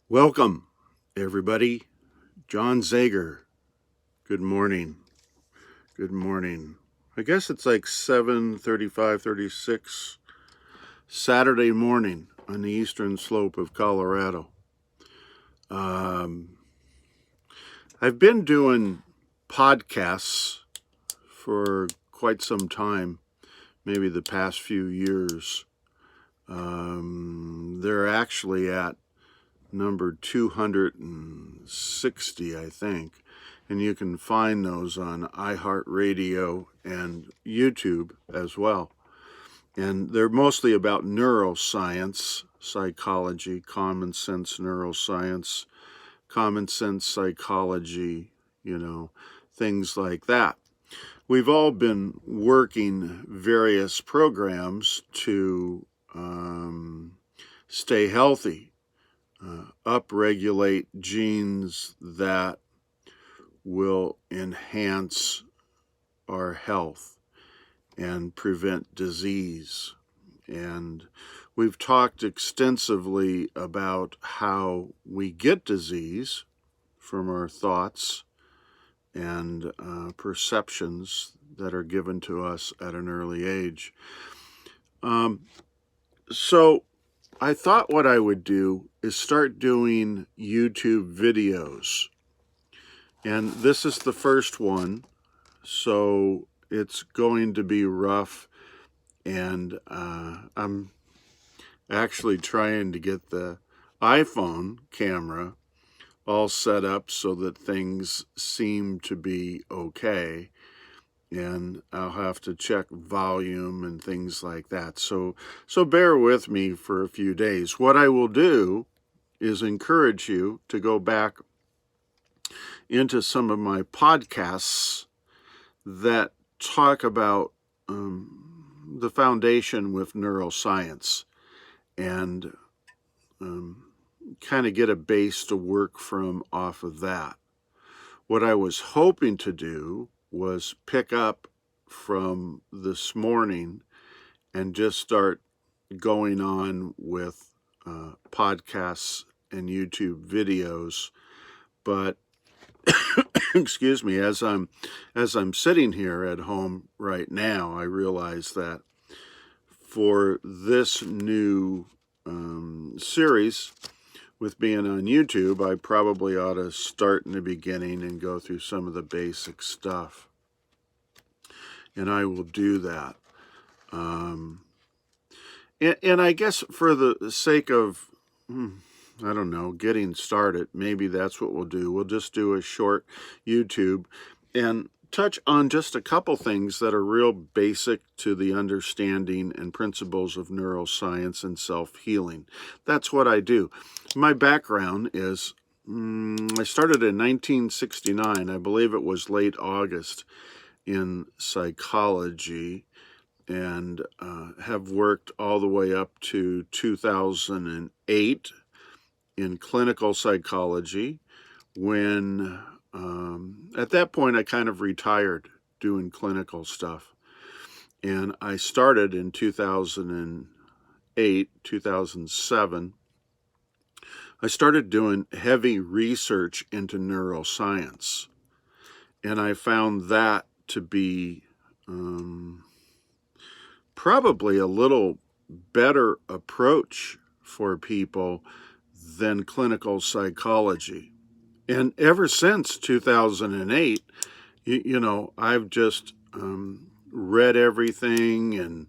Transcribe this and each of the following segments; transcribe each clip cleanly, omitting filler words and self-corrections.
Welcome, everybody. John Zager. Good morning. Good morning. I guess it's like 7:35, 36 Saturday morning on the eastern slope of Colorado. I've been doing podcasts for quite some time, maybe the past few years. They're actually at number 260, I think. And you can find those on iHeartRadio and YouTube as well. And they're mostly about neuroscience, psychology, common sense neuroscience, common sense psychology, things like that. We've all been working various programs to stay healthy, upregulate genes that will enhance our health and prevent disease. And we've talked extensively about how we get disease from our thoughts and perceptions that are given to us at an early age. So I thought what I would do is start doing YouTube videos. And this is the first one, so it's going to be rough. And I'm actually trying to get the iPhone camera all set up so that things seem to be okay. And I'll have to check volume and things like that. So bear with me for a few days. What I will do is encourage you to go back into some of my podcasts that talk about the foundation with neuroscience and kind of get a base to work from off of that. What I was hoping to do was pick up from this morning and just start going on with podcasts and YouTube videos. But excuse me, as I'm sitting here at home right now, I realize that for this new series with being on YouTube, I probably ought to start in the beginning and go through some of the basic stuff. And I will do that. And I guess for the sake of, I don't know, getting started, maybe that's what we'll do. We'll just do a short YouTube and touch on just a couple things that are real basic to the understanding and principles of neuroscience and self-healing. That's what I do. My background is, I started in 1969, I believe it was late August, in psychology, and have worked all the way up to 2008 in clinical psychology, when at that point I kind of retired doing clinical stuff. And I started in 2008, 2007. I started doing heavy research into neuroscience. And I found that to be probably a little better approach for people than clinical psychology. And ever since 2008, I've just read everything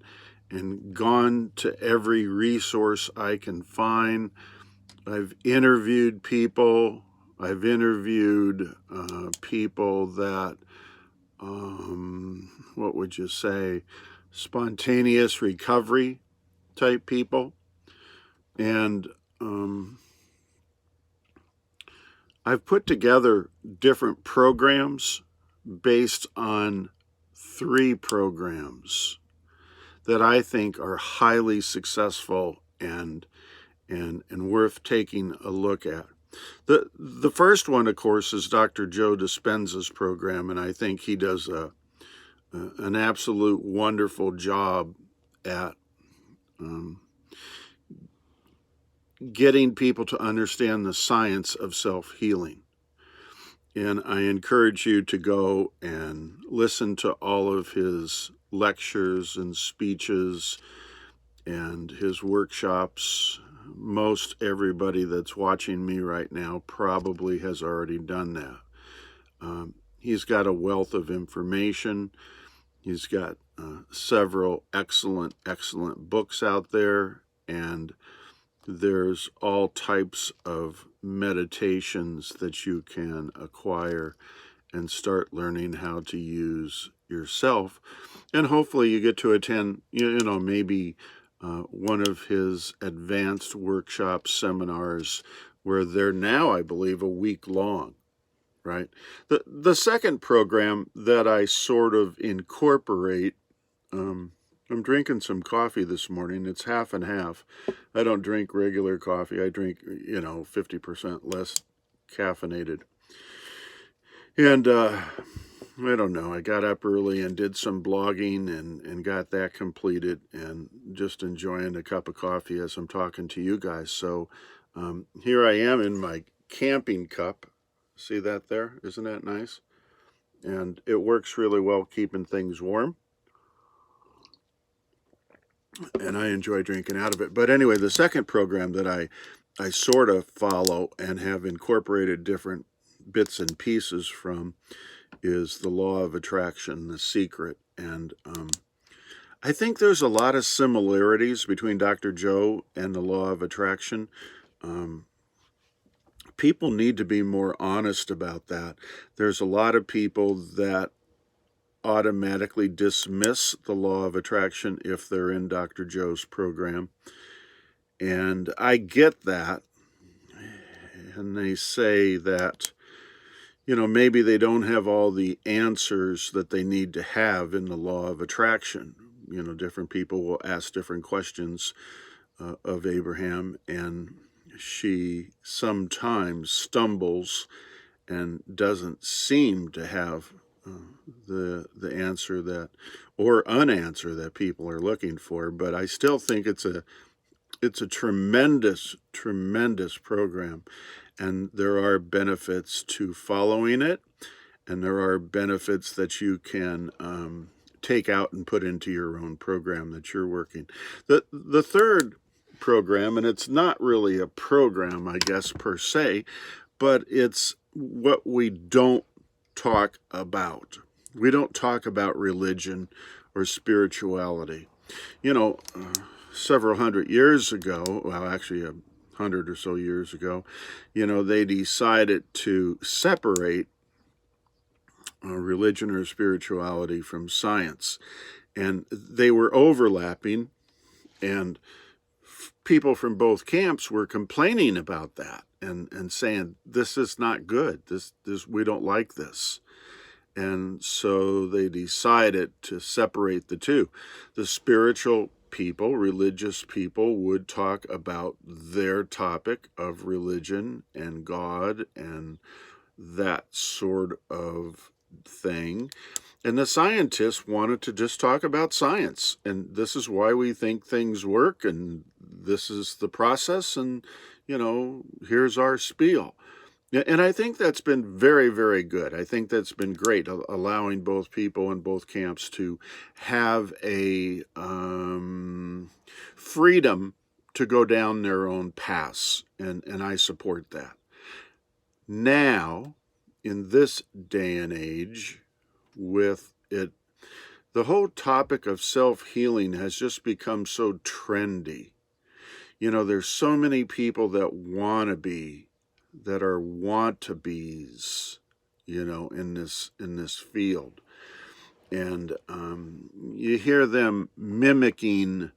and gone to every resource I can find. I've interviewed people. I've interviewed people that, what would you say, spontaneous recovery type people. And I've put together different programs based on 3 programs that I think are highly successful and worth taking a look at. The first one, of course, is Dr. Joe Dispenza's program, and I think he does an absolute wonderful job at getting people to understand the science of self-healing. And I encourage you to go and listen to all of his lectures and speeches and his workshops. Most everybody that's watching me right now probably has already done that. He's got a wealth of information. He's got several excellent books out there, and there's all types of meditations that you can acquire and start learning how to use yourself. And hopefully you get to attend, maybe one of his advanced workshop seminars, where they're now, I believe, a week long, right? The second program that I sort of incorporate, I'm drinking some coffee this morning. It's half and half. I don't drink regular coffee. I drink, 50% less caffeinated. And I don't know. I got up early and did some blogging and got that completed, and just enjoying a cup of coffee as I'm talking to you guys. So here I am in my camping cup. See that there? Isn't that nice? And it works really well keeping things warm. And I enjoy drinking out of it. But anyway, the second program that I sort of follow and have incorporated different bits and pieces from is the law of attraction, The Secret. And I think there's a lot of similarities between Dr. Joe and the law of attraction. People need to be more honest about that. There's a lot of people that automatically dismiss the law of attraction if they're in Dr. Joe's program. And I get that. And they say that, maybe they don't have all the answers that they need to have in the law of attraction. Different people will ask different questions of Abraham, and she sometimes stumbles and doesn't seem to have the answer that, or unanswer that people are looking for. But I still think it's a tremendous program, and there are benefits to following it, and there are benefits that you can take out and put into your own program that you're working. The third program, and it's not really a program, I guess, per se, but it's what we don't talk about. We don't talk about religion or spirituality. Several hundred years ago, well, actually 100 or so years ago, they decided to separate religion or spirituality from science. And they were overlapping, and people from both camps were complaining about that and saying, this is not good. This we don't like this. And so they decided to separate the two. The spiritual people, religious people, would talk about their topic of religion and God and that sort of thing. And the scientists wanted to just talk about science. And this is why we think things work, and this is the process, and, here's our spiel. And I think that's been very, very good. I think that's been great, allowing both people in both camps to have a freedom to go down their own paths, and I support that. Now, in this day and age, with it, the whole topic of self-healing has just become so trendy. There's so many people that are want-to-be's, in this field. And you hear them mimicking,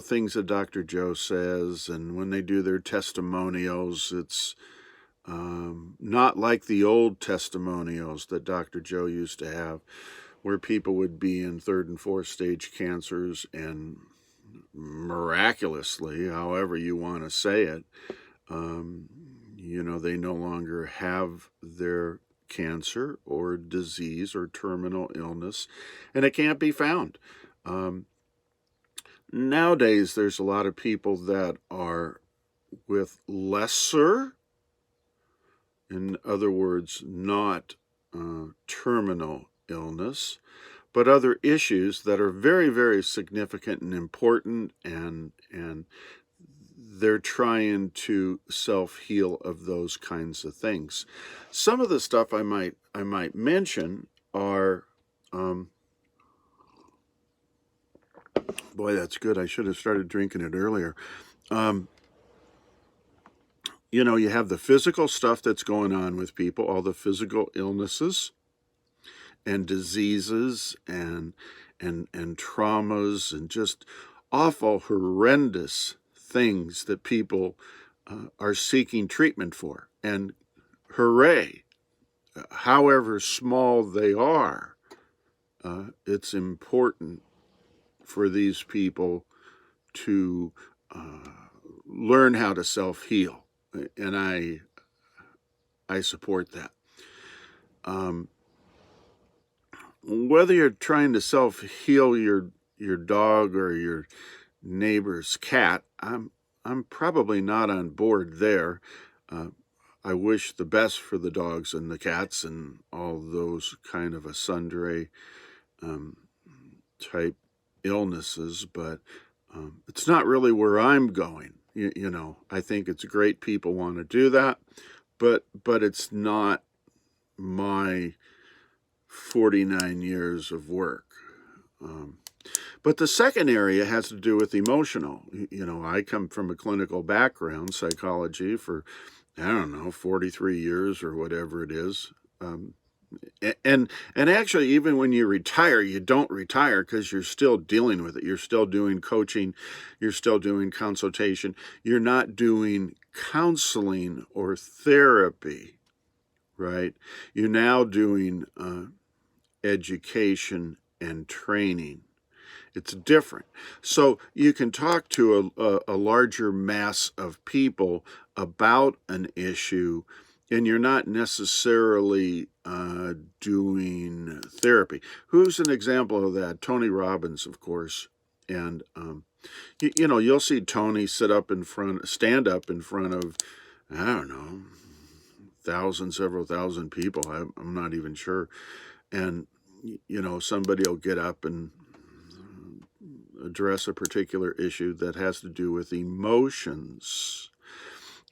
things that Dr. Joe says, and when they do their testimonials, it's not like the old testimonials that Dr. Joe used to have, where people would be in 3rd and 4th stage cancers and miraculously, however you want to say it, they no longer have their cancer or disease or terminal illness, and it can't be found. Nowadays, there's a lot of people that are with lesser, in other words, not terminal illness, but other issues that are very, very significant and important, and they're trying to self-heal of those kinds of things. Some of the stuff I might mention are, boy, that's good. I should have started drinking it earlier. You know, you have the physical stuff that's going on with people, all the physical illnesses and diseases and traumas and just awful, horrendous things that people are seeking treatment for. And hooray, however small they are, it's important for these people to learn how to self-heal. And I support that. Whether you're trying to self-heal your dog or your neighbor's cat, I'm probably not on board there. I wish the best for the dogs and the cats and all those kind of a sundry type illnesses, but it's not really where I'm going. You know, I think it's great people want to do that, but it's not my 49 years of work. But the second area has to do with emotional. You know, I come from a clinical background, psychology, for, I don't know, 43 years or whatever it is. And actually, even when you retire, you don't retire because you're still dealing with it. You're still doing coaching. You're still doing consultation. You're not doing counseling or therapy, right? You're now doing education and training. It's different. So you can talk to a larger mass of people about an issue, and you're not necessarily doing therapy. Who's an example of that? Tony Robbins, of course. And you know, you'll see Tony stand up in front of, I don't know, several thousand people. I'm not even sure. And you know, somebody will get up and address a particular issue that has to do with emotions,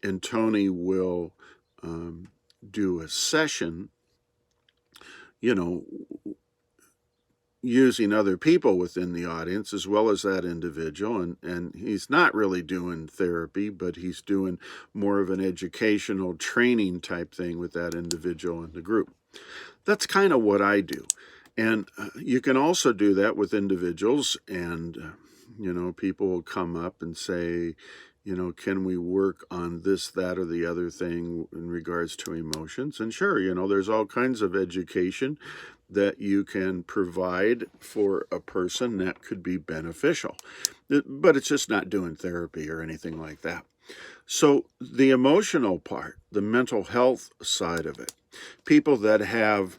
and Tony will do a session, you know, using other people within the audience as well as that individual, and he's not really doing therapy, but he's doing more of an educational training type thing with that individual in the group. That's kind of what I do. And you can also do that with individuals, and, you know, people will come up and say, you know, can we work on this, that, or the other thing in regards to emotions? And sure, you know, there's all kinds of education that you can provide for a person that could be beneficial. But it's just not doing therapy or anything like that. So the emotional part, the mental health side of it, people that have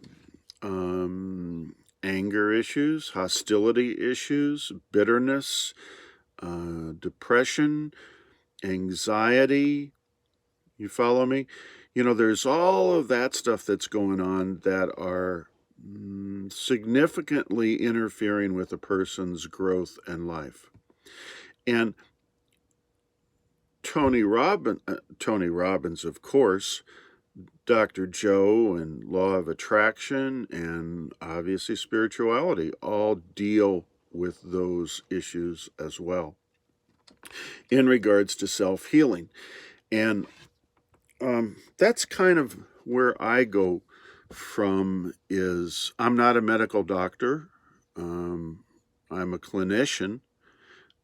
anger issues, hostility issues, bitterness, depression, anxiety, you follow me? You know, there's all of that stuff that's going on that are significantly interfering with a person's growth and life. And Tony Robbins, of course, Dr. Joe and Law of Attraction and obviously spirituality all deal with those issues as well in regards to self-healing. And that's kind of where I go from. Is I'm not a medical doctor. I'm a clinician,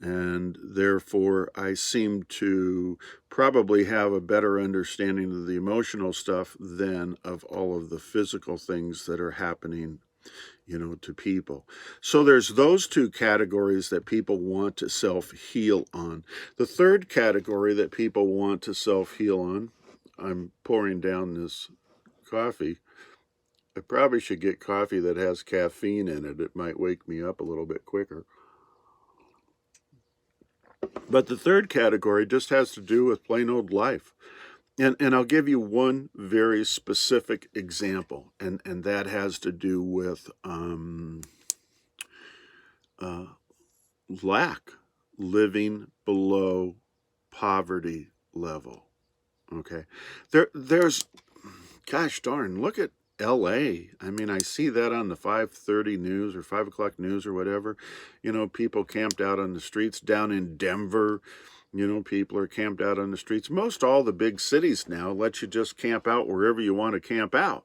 and therefore I seem to probably have a better understanding of the emotional stuff than of all of the physical things that are happening, you know, to people. So there's those two categories that people want to self-heal on. The third category that people want to self-heal on, I'm pouring down this coffee. I probably should get coffee that has caffeine in it. It might wake me up a little bit quicker. But the third category just has to do with plain old life. And I'll give you one very specific example, and that has to do with lack, living below poverty level. Okay, there's, gosh darn, look at LA. I mean, I see that on the 5:30 news or 5 o'clock news or whatever. You know, people camped out on the streets. Down in Denver, you know, people are camped out on the streets. Most all the big cities now let you just camp out wherever you want to camp out.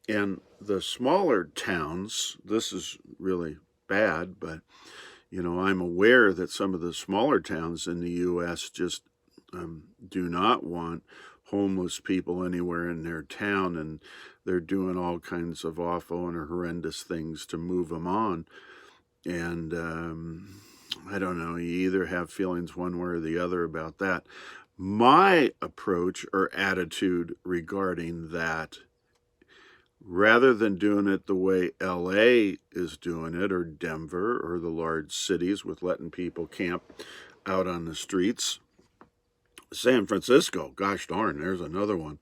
And the smaller towns, this is really bad, but, you know, I'm aware that some of the smaller towns in the U.S. just do not want homeless people anywhere in their town, and they're doing all kinds of awful and horrendous things to move them on. And I don't know, you either have feelings one way or the other about that. My approach or attitude regarding that, rather than doing it the way LA is doing it, or Denver, or the large cities with letting people camp out on the streets, San Francisco, gosh darn, there's another one.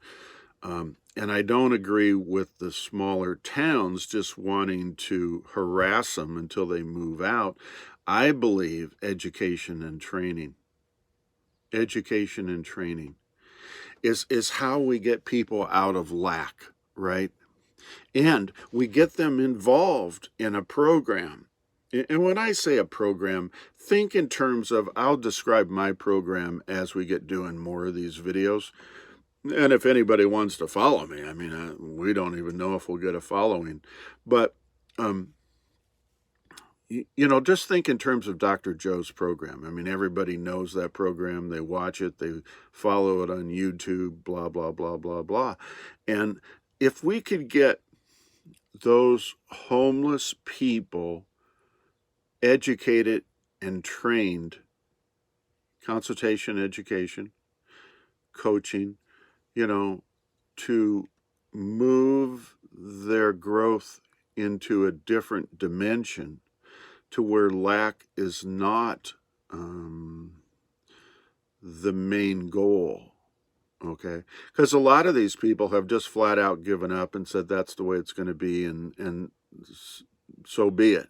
And I don't agree with the smaller towns just wanting to harass them until they move out. I believe education and training is how we get people out of lack, right? And we get them involved in a program. And when I say a program, think in terms of, I'll describe my program as we get doing more of these videos. And if anybody wants to follow me, I mean, we don't even know if we'll get a following. But, you know, just think in terms of Dr. Joe's program. I mean, everybody knows that program. They watch it. They follow it on YouTube, blah, blah, blah, blah, blah. And if we could get those homeless people educated and trained, consultation, education, coaching, you know, to move their growth into a different dimension to where lack is not the main goal, okay? Because a lot of these people have just flat out given up and said that's the way it's going to be, and so be it.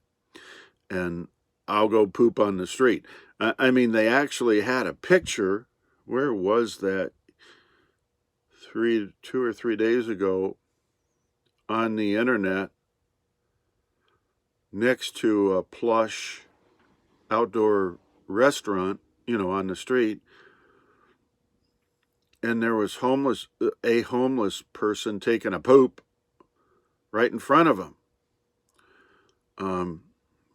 And I'll go poop on the street. I mean, they actually had a picture. Where was that? 2 or 3 days ago on the internet, next to a plush outdoor restaurant, you know, on the street. And there was a homeless person taking a poop right in front of him.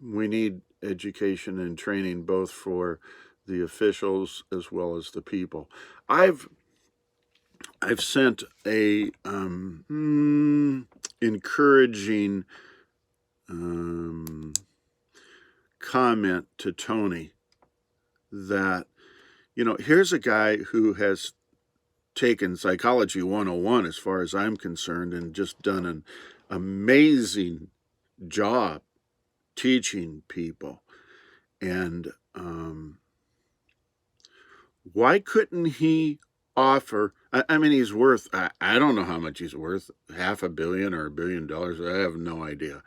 We need education and training both for the officials as well as the people. I've sent a encouraging comment to Tony that, you know, here's a guy who has taken Psychology 101 as far as I'm concerned and just done an amazing job teaching people. And why couldn't he offer, I mean, he's worth, I don't know how much he's worth, $500 million or $1 billion, I have no idea.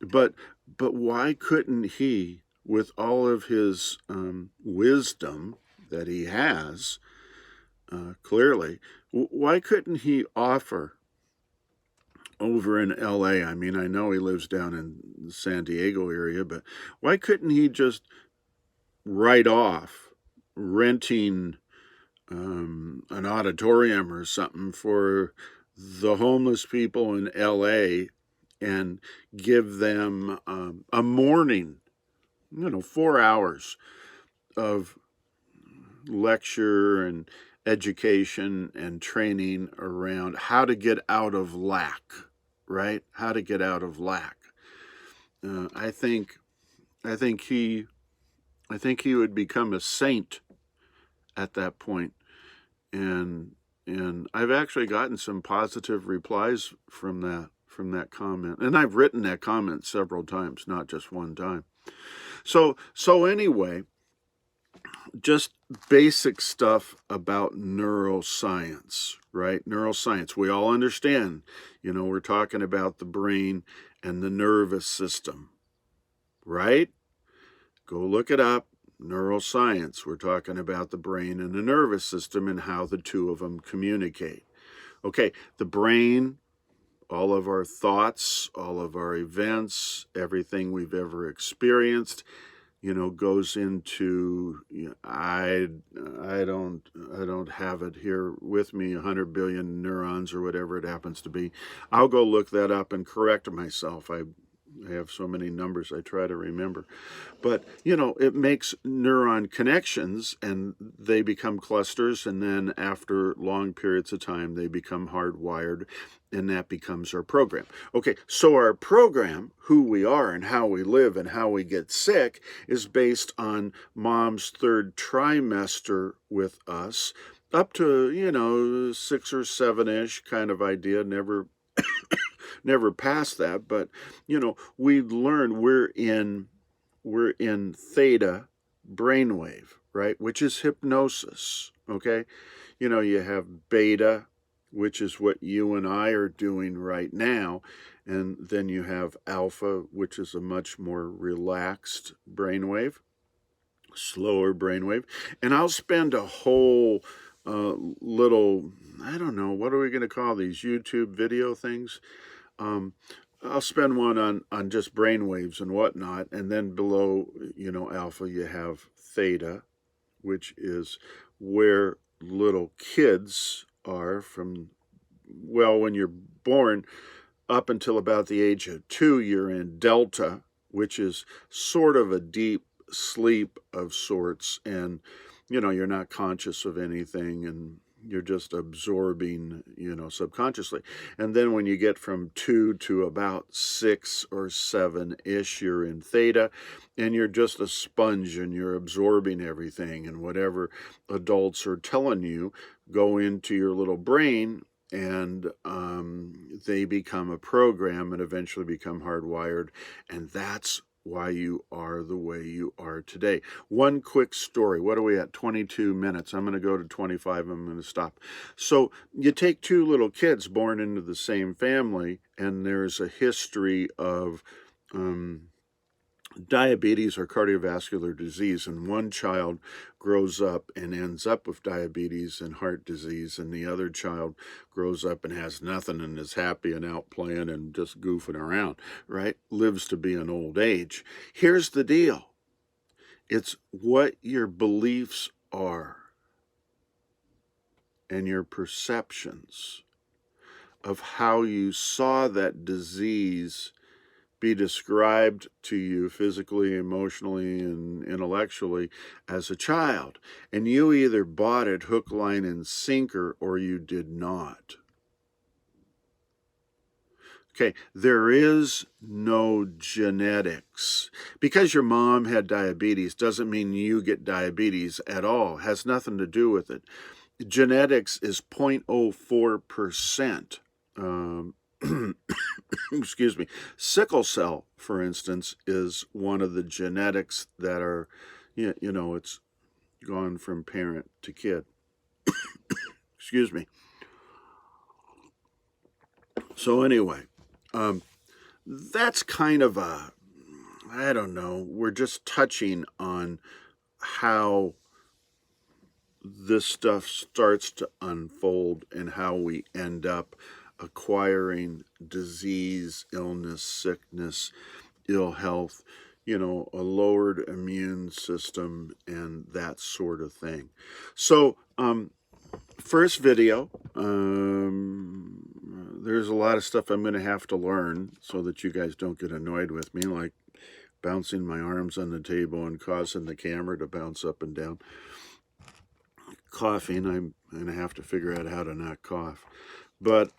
But why couldn't he, with all of his wisdom that he has, clearly, why couldn't he offer over in LA? I mean, I know he lives down in the San Diego area, but why couldn't he just write off renting an auditorium or something for the homeless people in LA and give them a morning, 4 hours of lecture and education and training around how to get out of lack, right? How to get out of lack. I think he would become a saint at that point. And I've actually gotten some positive replies from that comment. And I've written that comment several times, not just one time. So anyway, just basic stuff about neuroscience, right? Neuroscience. We all understand, we're talking about the brain and the nervous system, right? Go look it up. Neuroscience. We're talking about the brain and the nervous system and how the two of them communicate. Okay, the brain, all of our thoughts, all of our events, everything we've ever experienced, goes into, I don't have it here with me, 100 billion neurons or whatever it happens to be. I'll go look that up and correct myself. I have so many numbers I try to remember. But, it makes neuron connections and they become clusters, and then after long periods of time, they become hardwired, and that becomes our program. Okay, so our program, who we are and how we live and how we get sick, is based on mom's third trimester with us, up to 6 or 7-ish kind of idea, never past that. But we learn we're in theta brainwave, right, which is hypnosis. Okay, you have beta, which is what you and I are doing right now, and then you have alpha, which is a much more relaxed brainwave, slower brainwave. And I'll spend a whole little, I don't know, what are we going to call these YouTube video things? I'll spend one on just brain waves and whatnot, and then below, alpha, you have theta, which is where little kids are from, well, when you're born up until about the age of 2, you're in delta, which is sort of a deep sleep of sorts, and you're not conscious of anything, and you're just absorbing, subconsciously. And then when you get from 2 to about 6 or 7-ish, you're in theta, and you're just a sponge, and you're absorbing everything, and whatever adults are telling you go into your little brain, and they become a program and eventually become hardwired, and that's why you are the way you are today. One quick story. What are we at? 22 minutes. I'm going to go to 25. I'm going to stop. So you take 2 little kids born into the same family, and there's a history of diabetes or cardiovascular disease, and one child grows up and ends up with diabetes and heart disease, and the other child grows up and has nothing and is happy and out playing and just goofing around, right? Lives to be an old age. Here's the deal. It's what your beliefs are and your perceptions of how you saw that disease be described to you physically, emotionally, and intellectually as a child. And you either bought it hook, line, and sinker, or you did not. Okay, there is no genetics. Because your mom had diabetes doesn't mean you get diabetes at all. It has nothing to do with it. Genetics is 0.04%. Excuse me. Sickle cell, for instance, is one of the genetics that are, it's gone from parent to kid. Excuse me. So anyway, that's kind of I don't know, we're just touching on how this stuff starts to unfold and how we end up acquiring disease, illness, sickness, ill health, a lowered immune system, and that sort of thing. So, first video, there's a lot of stuff I'm going to have to learn so that you guys don't get annoyed with me, like bouncing my arms on the table and causing the camera to bounce up and down. Coughing, I'm going to have to figure out how to not cough. But,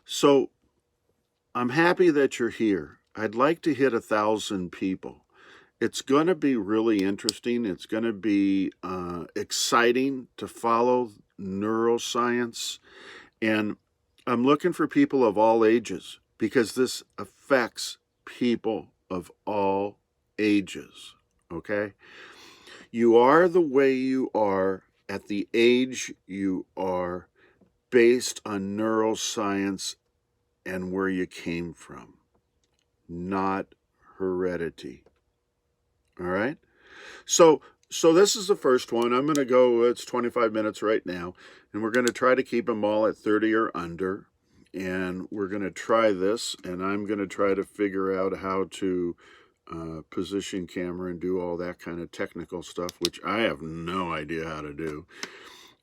so I'm happy that you're here. I'd like to hit 1,000 people. It's going to be really interesting. It's going to be exciting to follow neuroscience. And I'm looking for people of all ages because this affects people of all ages, okay? You are the way you are at the age you are based on neuroscience and where you came from, not heredity. All right? So this is the first one. I'm going to go, it's 25 minutes right now, and we're going to try to keep them all at 30 or under. And we're going to try this, and I'm going to try to figure out how to position camera and do all that kind of technical stuff, which I have no idea how to do.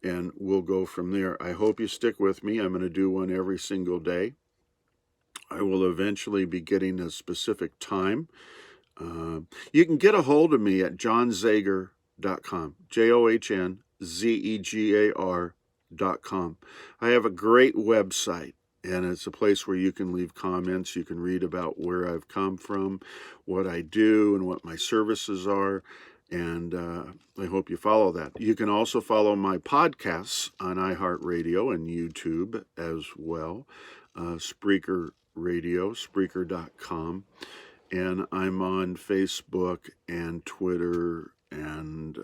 And we'll go from there. I hope you stick with me. I'm going to do one every single day. I will eventually be getting a specific time. You can get a hold of me at johnzager.com, JOHNZEGAR.com. I have a great website, and it's a place where you can leave comments. You can read about where I've come from, what I do, and what my services are. And I hope you follow that. You can also follow my podcasts on iHeartRadio and YouTube as well. Spreaker Radio, Spreaker.com. And I'm on Facebook and Twitter and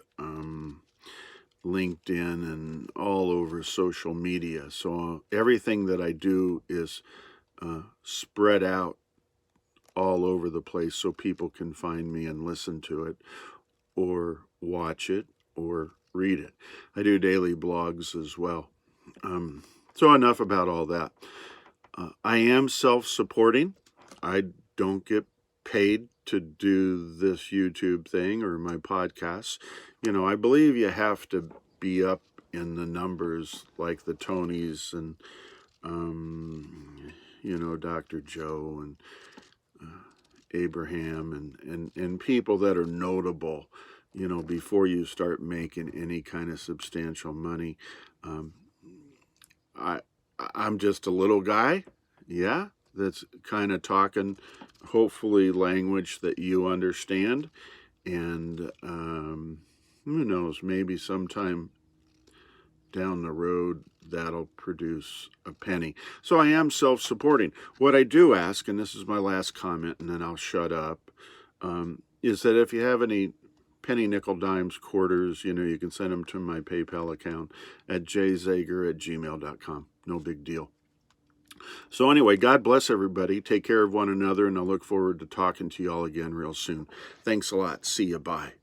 LinkedIn and all over social media. So everything that I do is spread out all over the place so people can find me and listen to it or watch it or read it. I do daily blogs as well. So enough about all that. I am self-supporting. I don't get paid to do this YouTube thing or my podcasts. You know, I believe you have to be up in the numbers like the Tonys and, you know, Dr. Joe and Abraham and people that are notable, you know, before you start making any kind of substantial money. I'm just a little guy, yeah, that's kind of talking, hopefully, language that you understand. And who knows, maybe sometime down the road that'll produce a penny. So I am self-supporting. What I do ask, and this is my last comment, and then I'll shut up, is that if you have any penny, nickel, dimes, quarters, you know, you can send them to my PayPal account at jzager@gmail.com. No big deal. So anyway, God bless everybody. Take care of one another, and I look forward to talking to you all again real soon. Thanks a lot. See you. Bye.